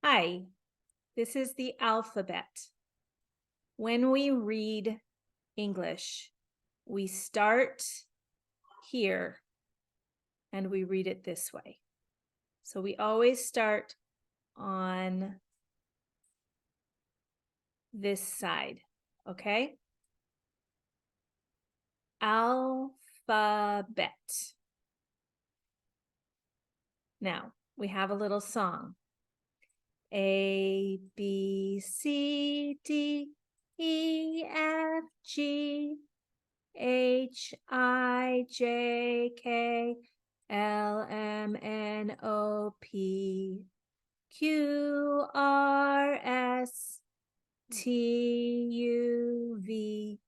Hi, this is the alphabet. When we read English, we start here and we read it this way. So we always start on this side, okay? Alphabet. Now, we have a little song. A, B, C, D, E, F, G, H, I, J, K, L, M, N, O, P, Q, R, S, T, U, V,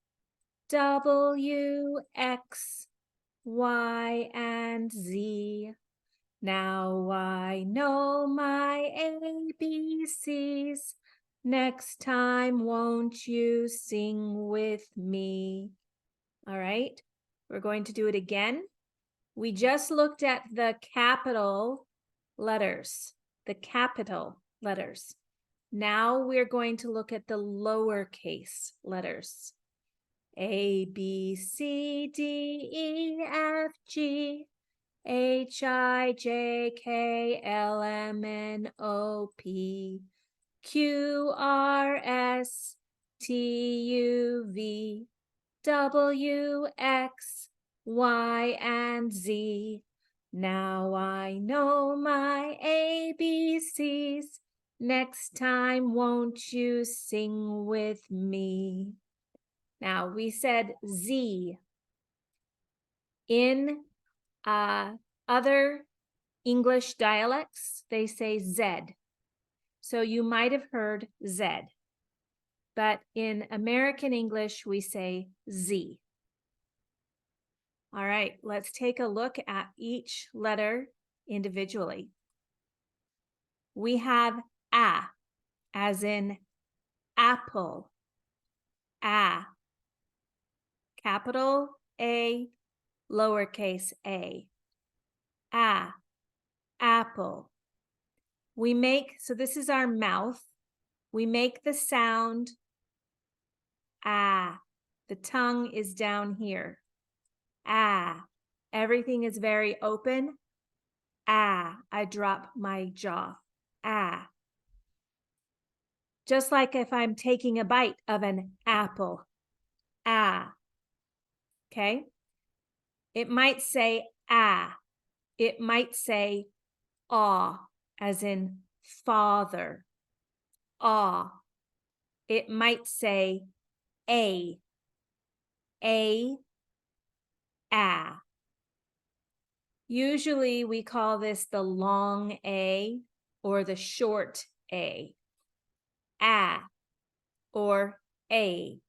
W, X, Y, and Z. Now I know my ABCs. Next time, won't you sing with me? All right, we're going to do it again. We just looked at the capital letters, Now we're going to look at the lowercase letters. A, B, C, D, E, F, G, H, I, J, K, L, M, N, O, P, Q, R, S, T, U, V, W, X, Y, and Z. Now I know my ABCs. Next time, won't you sing with me? Now, we said Z. In other English dialects, they say Z. So you might have heard Z. But in American English, we say Z. All right, let's take a look at each letter individually. We have A, as in apple. A. Capital A, lowercase a. A. Apple. We make, so this is our mouth. We make the sound ah. The tongue is down here. Ah. Everything is very open. Ah. I drop my jaw. Ah. Just like if I'm taking a bite of an apple. Ah. Okay? It might say ah. It might say aw, as in father. Aw. It might say a. A. Ah. Usually we call this the long A or the short A. Ah or A.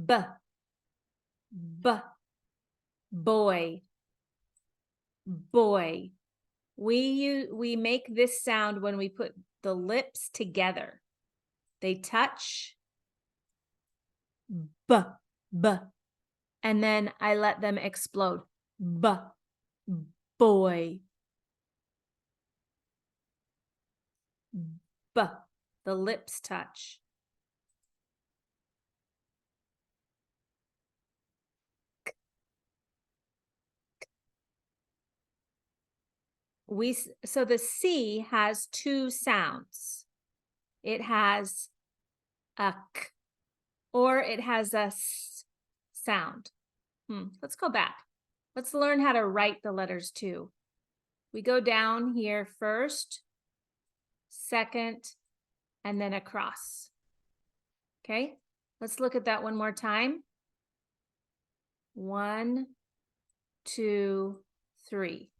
B. B. Boy. Boy. We make this sound when we put the lips together. They touch. B. B. And then I let them explode. B. Boy. B. The lips touch. So the C has two sounds. It has a k or it has a s sound. Let's go back. Let's learn how to write the letters too. We go down here first, second, and then across. Okay, let's look at that one more time. 1, 2, 3.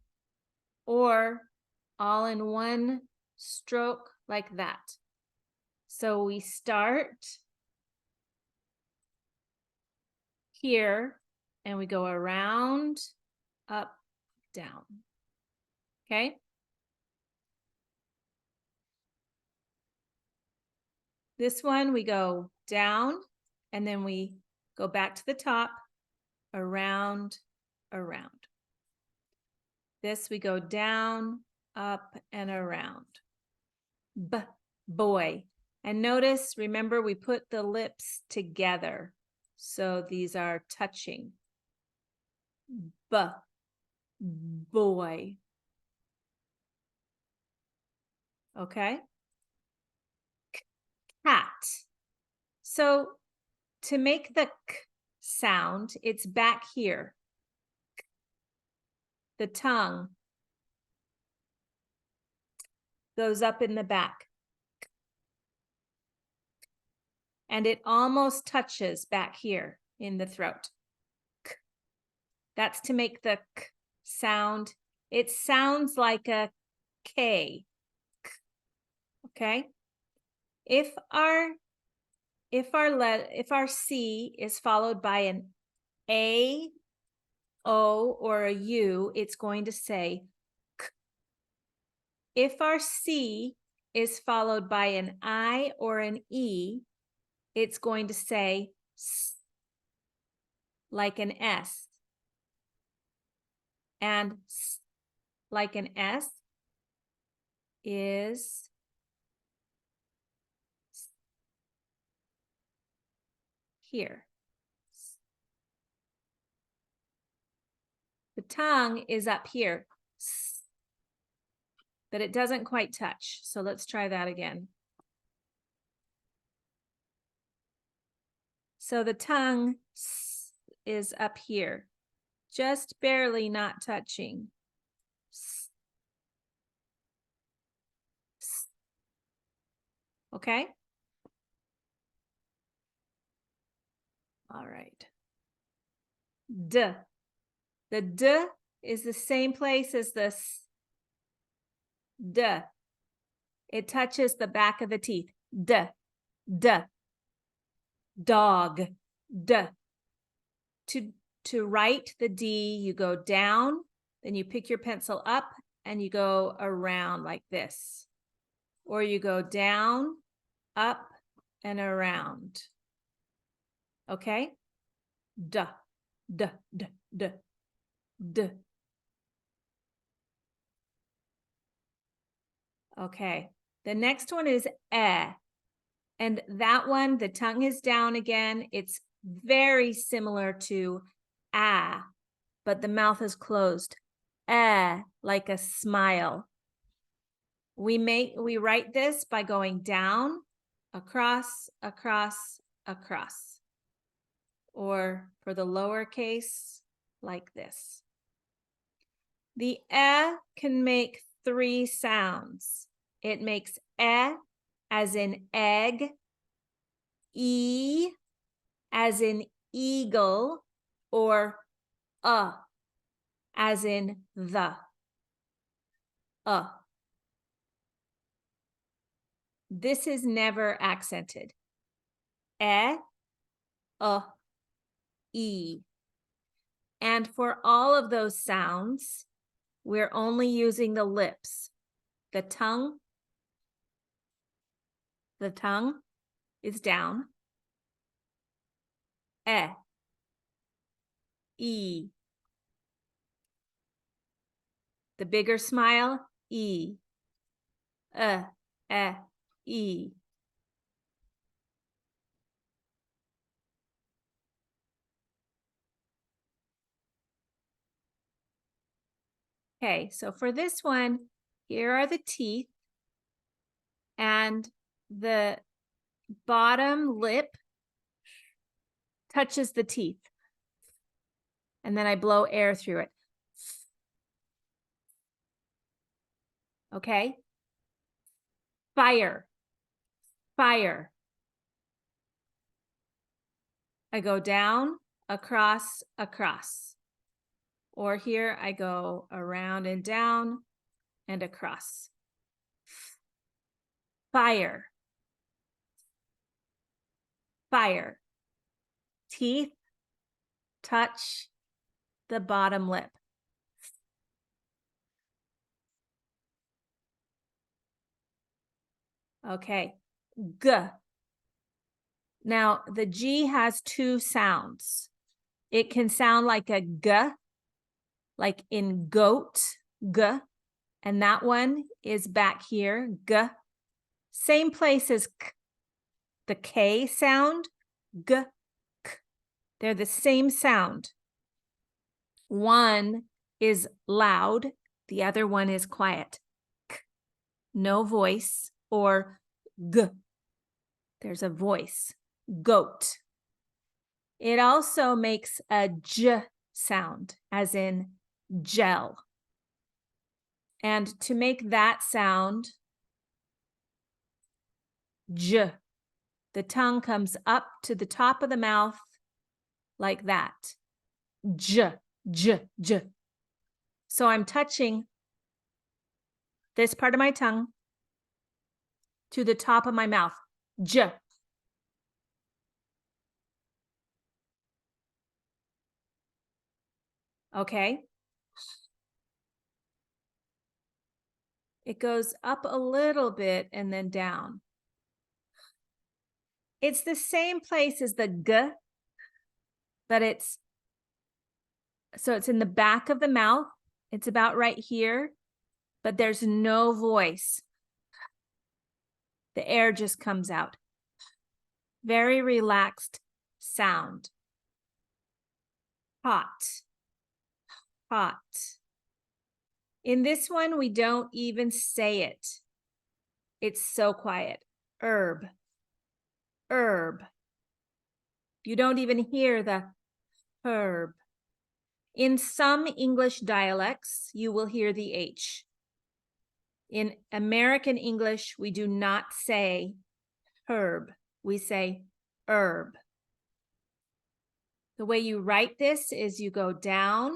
Or all in one stroke like that. So we start here and we go around, up, down. Okay? This one we go down and then we go back to the top, around, around. This we go down, up, and around. B, boy. And notice, remember, we put the lips together. So these are touching. B, boy. Okay. Cat. So to make the k sound, it's back here. The tongue goes up in the back. And it almost touches back here in the throat. K. That's to make the k sound. It sounds like a K. K. Okay. If our C is followed by an A, O, or a U, it's going to say K. If our C is followed by an I or an E, it's going to say S, like an S. And S, like an S, is here. The tongue is up here, but it doesn't quite touch. So let's try that again. So the tongue is up here, just barely not touching. Okay? All right. D. The D is the same place as the S. D. It touches the back of the teeth. D. D. Dog. D. To write the D, you go down, then you pick your pencil up and you go around like this. Or you go down, up, and around. Okay? D, D, D, D, D. Okay. The next one is eh. And that one, the tongue is down again. It's very similar to ah, but the mouth is closed. Eh, like a smile. We write this by going down, across, across, across. Or for the lowercase, like this. The eh can make 3 sounds. It makes eh as in egg, e as in eagle, or as in the. This is never accented. E, e. And for all of those sounds, we're only using the lips. The tongue is down. E. The bigger smile, E. E. Okay, so for this one, here are the teeth, and the bottom lip touches the teeth. And then I blow air through it. Okay? Fire. Fire. I go down, across, across. Or here I go around and down and across. Fire. Fire. Teeth touch the bottom lip. Okay. G. Now, the G has 2 sounds. It can sound like a G, like in goat, G. And that one is back here, G. Same place as K. The K sound, G, K. They're the same sound. One is loud, the other one is quiet. K. No voice, or G. There's a voice, goat. It also makes a J sound, as in gel. And to make that sound, J, the tongue comes up to the top of the mouth like that. J, J, J. So I'm touching this part of my tongue to the top of my mouth. J. Okay. It goes up a little bit and then down. It's the same place as the G, but it's in the back of the mouth. It's about right here, but there's no voice. The air just comes out. Very relaxed sound. Hot, hot. In this one, we don't even say it. It's so quiet. Herb, herb. You don't even hear the herb. In some English dialects, you will hear the H. In American English, we do not say herb. We say herb. The way you write this is you go down,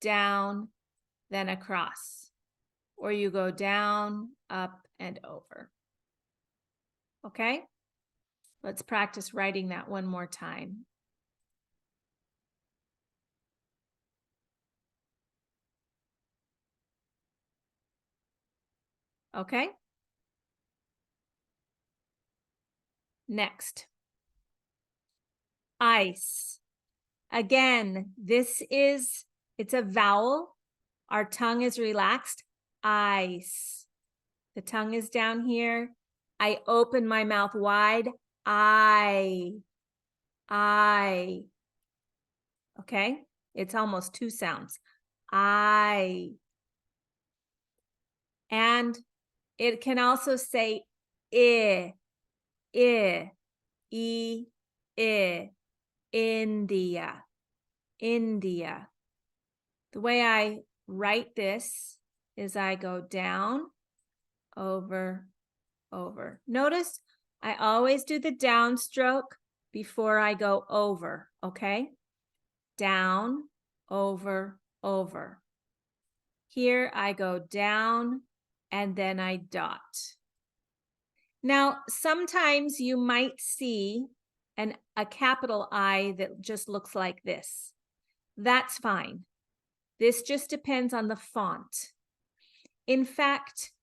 down, then across. Or you go down, up, and over. Okay? Let's practice writing that one more time. Okay? Next. Ice. Again, it's a vowel. Our tongue is relaxed. Ice. The tongue is down here. I open my mouth wide. I. Okay? It's almost two sounds. I. And it can also say I, India, India. The way I write this is I go down, over, over. Notice I always do the downstroke before I go over, okay? Down, over, over. Here I go down and then I dot. Now, sometimes you might see a capital I that just looks like this. That's fine. This just depends on the font. In fact,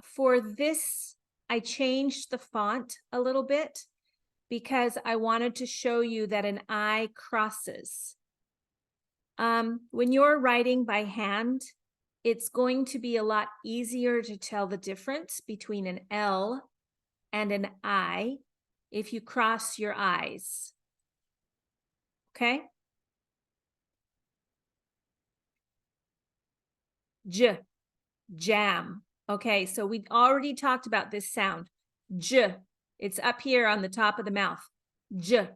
for this, I changed the font a little bit because I wanted to show you that an I crosses. When you're writing by hand, it's going to be a lot easier to tell the difference between an L and an I if you cross your I's. Okay? J, jam. Okay, so we already talked about this sound. J, it's up here on the top of the mouth. J,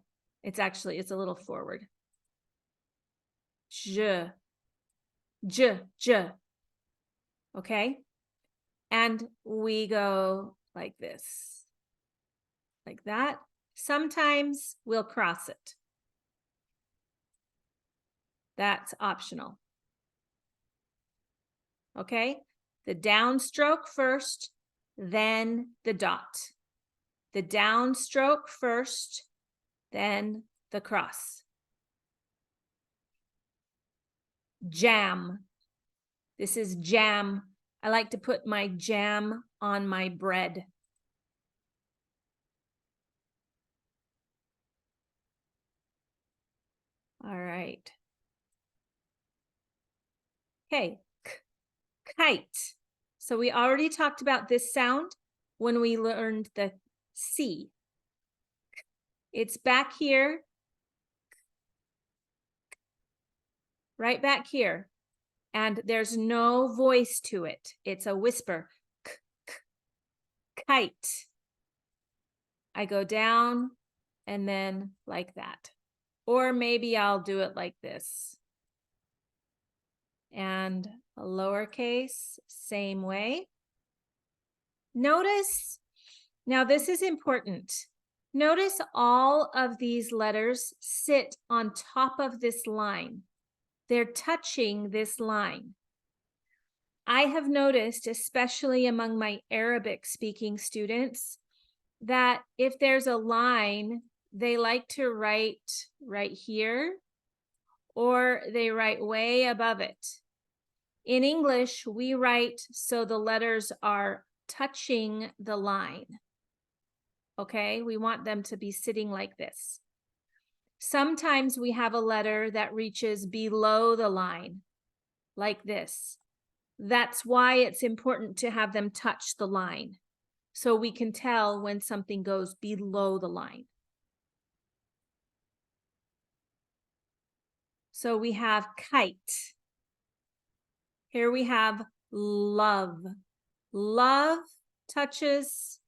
it's a little forward. J, J, J. Okay? And we go like this, like that. Sometimes we'll cross it. That's optional. Okay? The downstroke first, then the dot. The downstroke first, then the cross. Jam. This is jam. I like to put my jam on my bread. All right. Okay, kite. So we already talked about this sound when we learned the C. It's back here, right back here, and there's no voice to it. It's a whisper, kite. I go down and then like that. Or maybe I'll do it like this. And a lowercase, same way. Notice, now this is important. Notice all of these letters sit on top of this line. They're touching this line. I have noticed, especially among my Arabic speaking students, that if there's a line, they like to write right here, or they write way above it. In English, we write so the letters are touching the line. Okay, we want them to be sitting like this. Sometimes we have a letter that reaches below the line, like this. That's why it's important to have them touch the line, so we can tell when something goes below the line. So we have kite. Here we have love. Love touches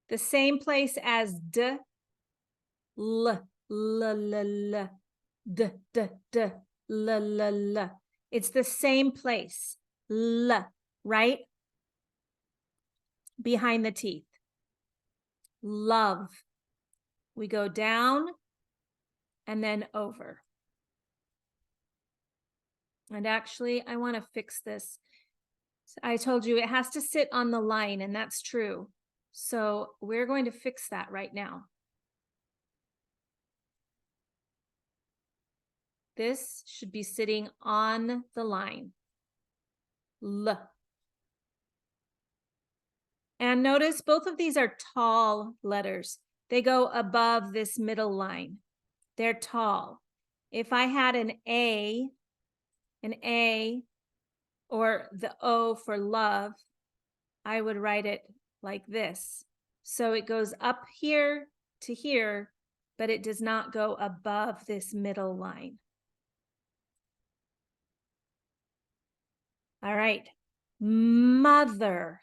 the same place as d, l, l, l, l, d, d, d, l, l, l. It's the same place, l, right? Behind the teeth. Love. We go down and then over. And actually, I want to fix this. I told you it has to sit on the line, and that's true. So we're going to fix that right now. This should be sitting on the line. L. And notice both of these are tall letters. They go above this middle line. They're tall. If I had an A, or the O for love, I would write it like this. So it goes up here to here, but it does not go above this middle line. All right, mother.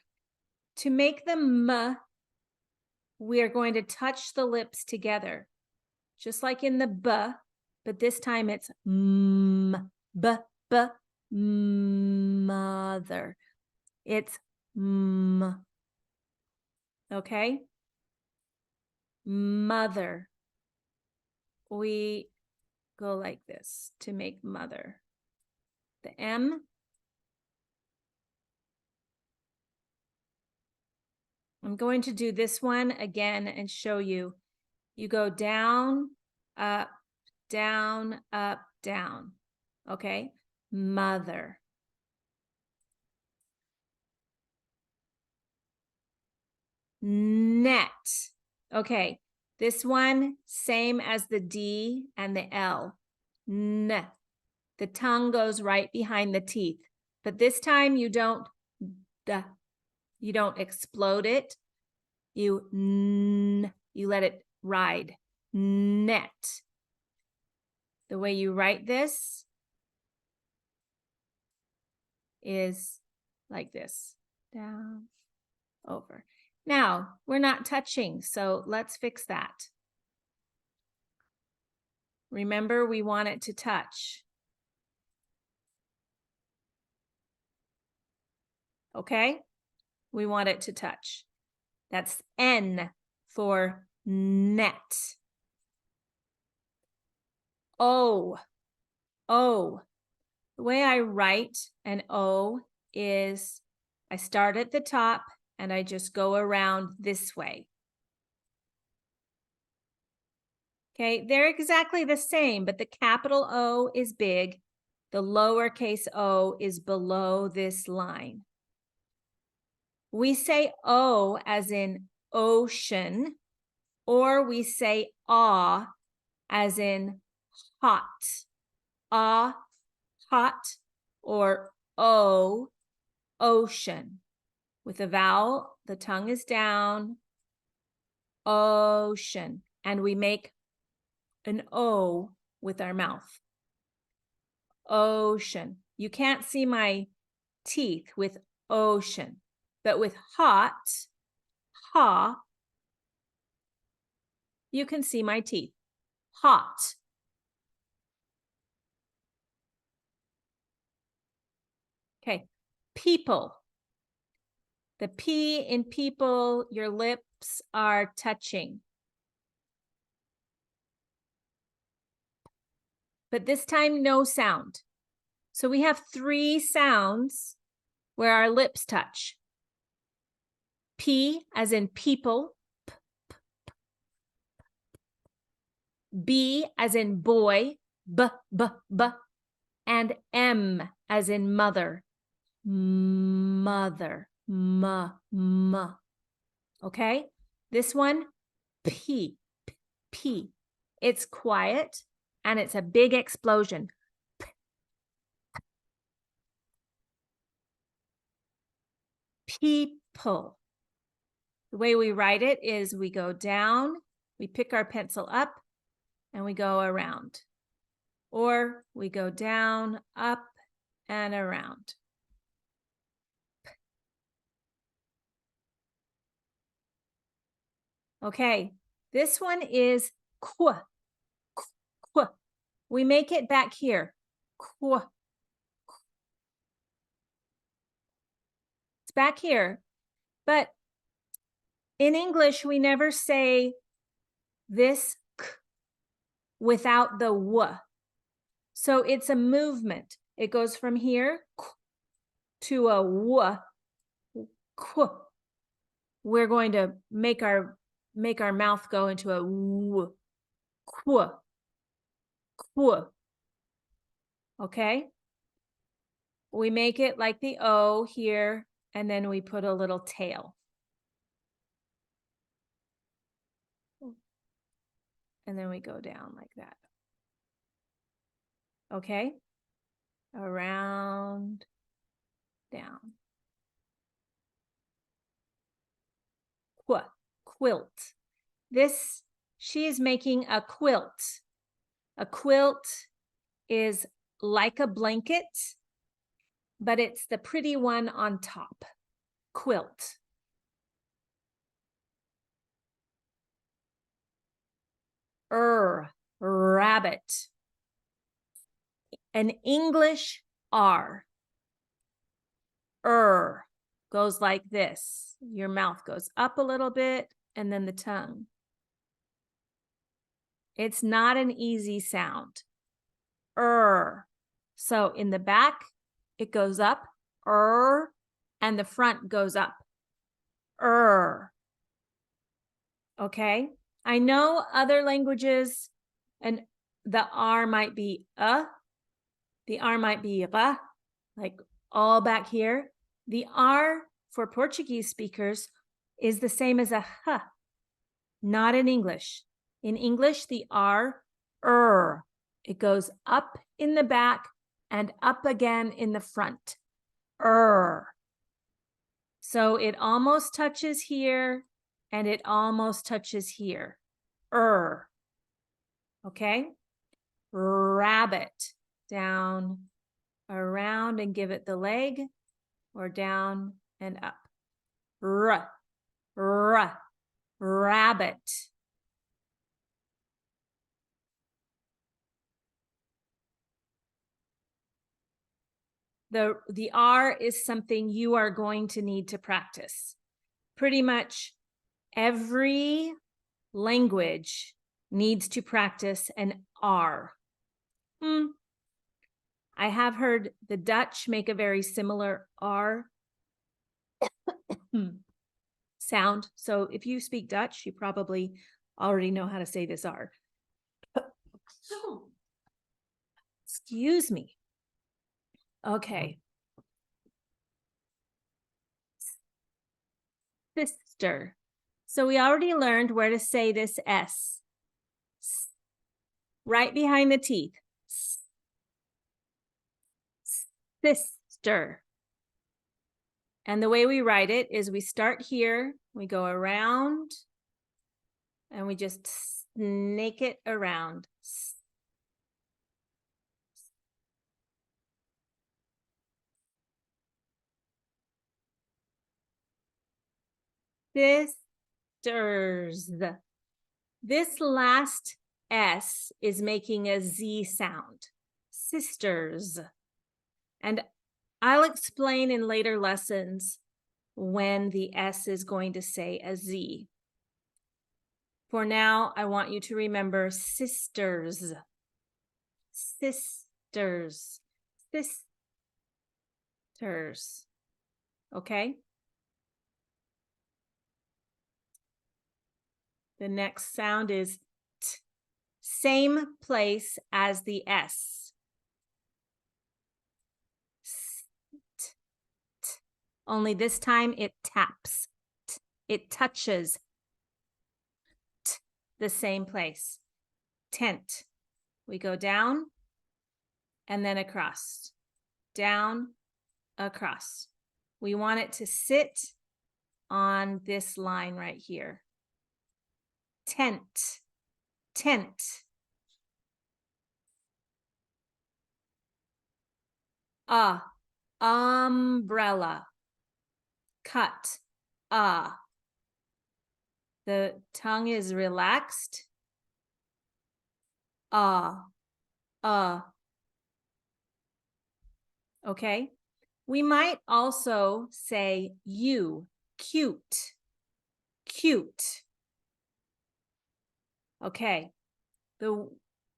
To make the M, we are going to touch the lips together, just like in the B, but this time it's M, B, B, mother. It's M. Okay? Mother. We go like this to make mother. The M. I'm going to do this one again and show you. You go down, up, down, up, down. Okay? Mother. Net. Okay, this one, same as the D and the L. N. The tongue goes right behind the teeth, but this time you don't explode it. You let it ride. Net. The way you write this is like this. Down, over. Now, we're not touching, so let's fix that. Remember, we want it to touch. Okay? We want it to touch. That's N for net. O. O. The way I write an O is I start at the top and I just go around this way. Okay, they're exactly the same, but the capital O is big. The lowercase o is below this line. We say O as in ocean, or we say aw as in hot. Ah, hot, or O, ocean. With a vowel, the tongue is down. Ocean. And we make an O with our mouth. Ocean. You can't see my teeth with ocean, but with hot, ha, you can see my teeth. Hot. Okay. People. The P in people, your lips are touching. But this time, no sound. So we have 3 sounds where our lips touch. P as in people. P, p, p. B as in boy. B, b, b. And M as in mother. Mother. M, m. Okay? This one, P, P, P. It's quiet and it's a big explosion. People. The way we write it is we go down, we pick our pencil up, and we go around. Or we go down, up, and around. Okay, this one is qu. Qu. We make it back here. Qu. It's back here. But in English, we never say this k without the w. So it's a movement. It goes from here to a w. Qu. We're going to make our mouth go into a w. Qu. Qu. Okay? We make it like the O here, and then we put a little tail. And then we go down like that. Okay? Around, down. Qu, quilt. This, she is making a quilt. A quilt is like a blanket, but it's the pretty one on top. Quilt. Rabbit. An English R. Goes like this. Your mouth goes up a little bit and then the tongue. It's not an easy sound. So in the back, it goes up, and the front goes up. Okay? I know other languages, and the R might be the R might be like all back here. The R for Portuguese speakers is the same as a h, not in English. In English, the R, it goes up in the back and up again in the front. So it almost touches here and it almost touches here. Okay? Rabbit. Down, around, and give it the leg, or down and up. Rabbit. The R is something you are going to need to practice. Pretty much every language needs to practice an R. I have heard the Dutch make a very similar R sound. So if you speak Dutch, you probably already know how to say this R. Excuse me. Okay. Sister. So we already learned where to say this S. Right behind the teeth. Sister. sister. And the way we write it is we start here, we go around, and we just snake it around. Sisters. This last S is making a Z sound. Sisters. And I'll explain in later lessons when the S is going to say a Z. For now, I want you to remember sisters. Sisters. Sisters. Okay? The next sound is T. Same place as the S. T, t. Only this time it taps. T. It touches T, the same place. Tent. We go down and then across. Down, across. We want it to sit on this line right here. Tent, tent. Umbrella. Cut, The tongue is relaxed. Okay. We might also say you, cute, cute. Okay.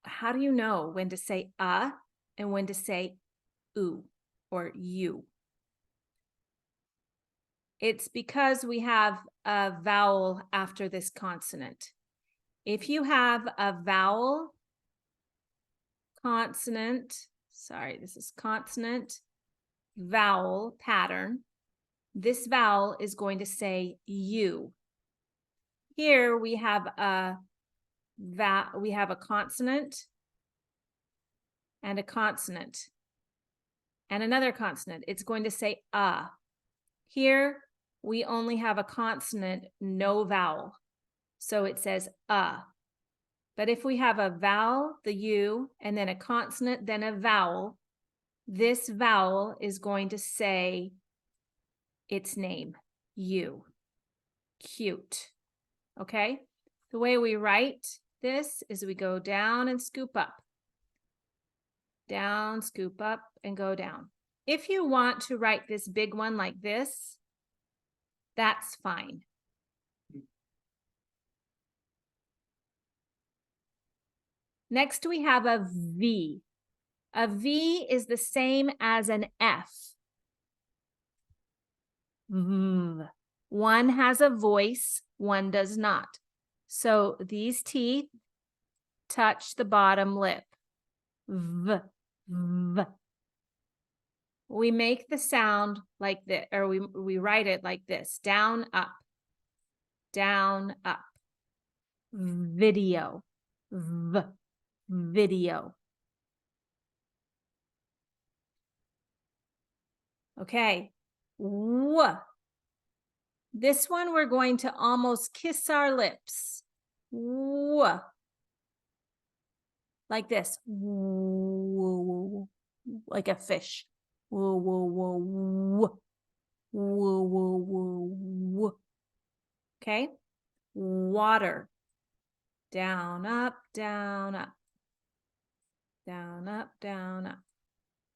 How do you know when to say and when to say oo or you? It's because we have a vowel after this consonant. If you have a vowel, consonant, sorry, this is consonant, vowel pattern, this vowel is going to say you. Here we have a consonant and a consonant and another consonant. It's going to say Here we only have a consonant, no vowel. So it says But if we have a vowel, the U, and then a consonant, then a vowel, this vowel is going to say its name, you. Cute. Okay? The way we write this is we go down and scoop up. Down, scoop up, and go down. If you want to write this big one like this, that's fine. Next, we have a V. A V is the same as an F. V. One has a voice, one does not. So these teeth touch the bottom lip. V. V. We make the sound like this, or we write it like this. Down, up. Down, up. Video. V. Video. Okay. W. This one we're going to almost kiss our lips. W. Like this. W. Like a fish. W. W. W. W. W. Okay. Water. Down, up, down, up. Down, up, down, up.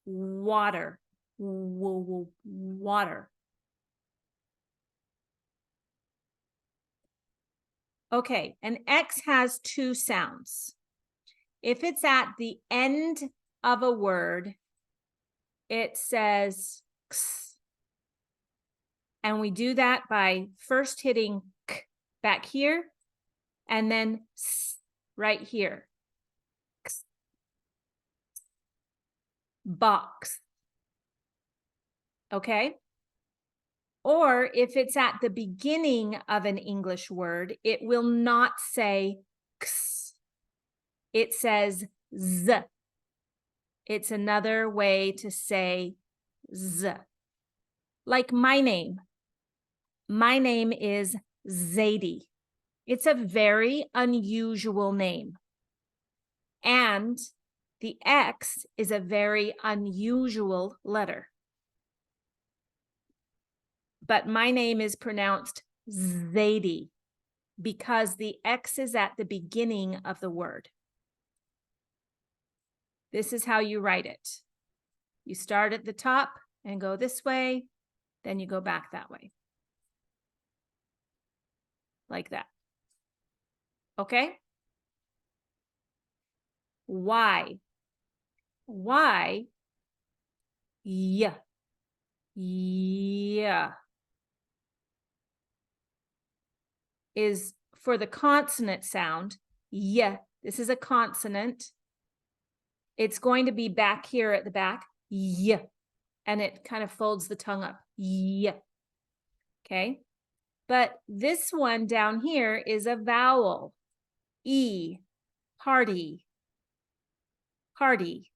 Water. Water. Okay, an X has two sounds. If it's at the end of a word, it says X. And we do that by first hitting K back here and then S right here. X. Box. Okay? Or if it's at the beginning of an English word, it will not say X. It says Z. It's another way to say Z. Like my name. My name is Zadie. It's a very unusual name. And the X is a very unusual letter. But my name is pronounced Zadie because the X is at the beginning of the word. This is how you write it. You start at the top and go this way, then you go back that way. Like that. Okay? Y. Y. Yeah. Yeah. Is for the consonant sound. Yeah. This is a consonant. It's going to be back here at the back. Yeah. And it kind of folds the tongue up. Yeah. Okay. But this one down here is a vowel. E. Party. Party.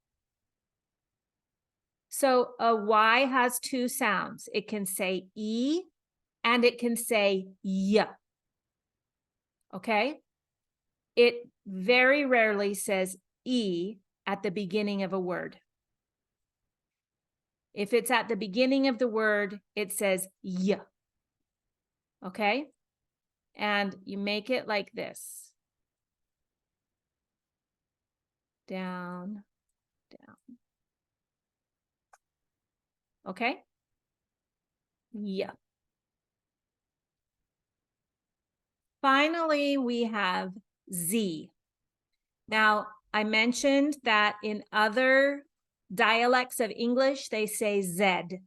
So a Y has two sounds. It can say E and it can say Y. Okay? It very rarely says E at the beginning of a word. If it's at the beginning of the word, it says Y. Okay? And you make it like this. Down, down. Okay? Yeah. Finally, we have Z. Now, I mentioned that in other dialects of English, they say Z.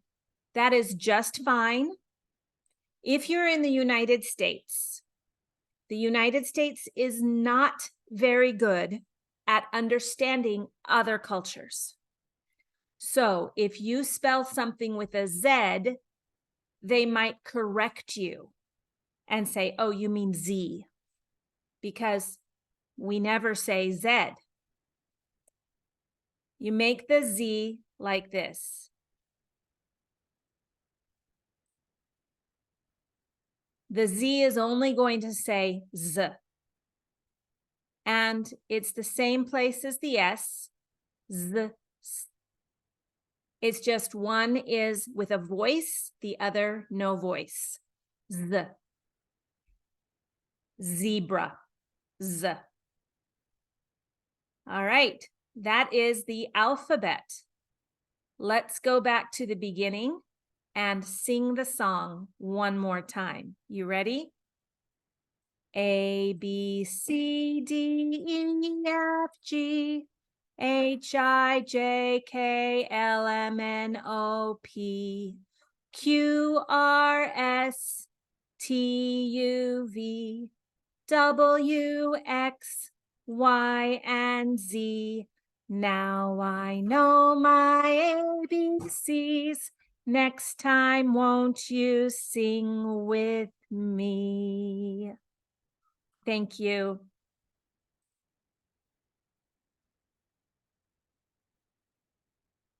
That is just fine. If you're in the United States is not very good at understanding other cultures. So if you spell something with a Z, they might correct you and say, oh, you mean Z, because we never say Z. You make the Z like this. The Z is only going to say Z. And it's the same place as the S, Z. It's just one is with a voice, the other no voice. Z. Zebra. Z. All right, that is the alphabet. Let's go back to the beginning and sing the song one more time. You ready? A, B, C, D, E, F, G, H, I, J, K, L, M, N, O, P, Q, R, S, T, U, V, W, X, Y, and Z. Now I know my ABCs. Next time, won't you sing with me? Thank you.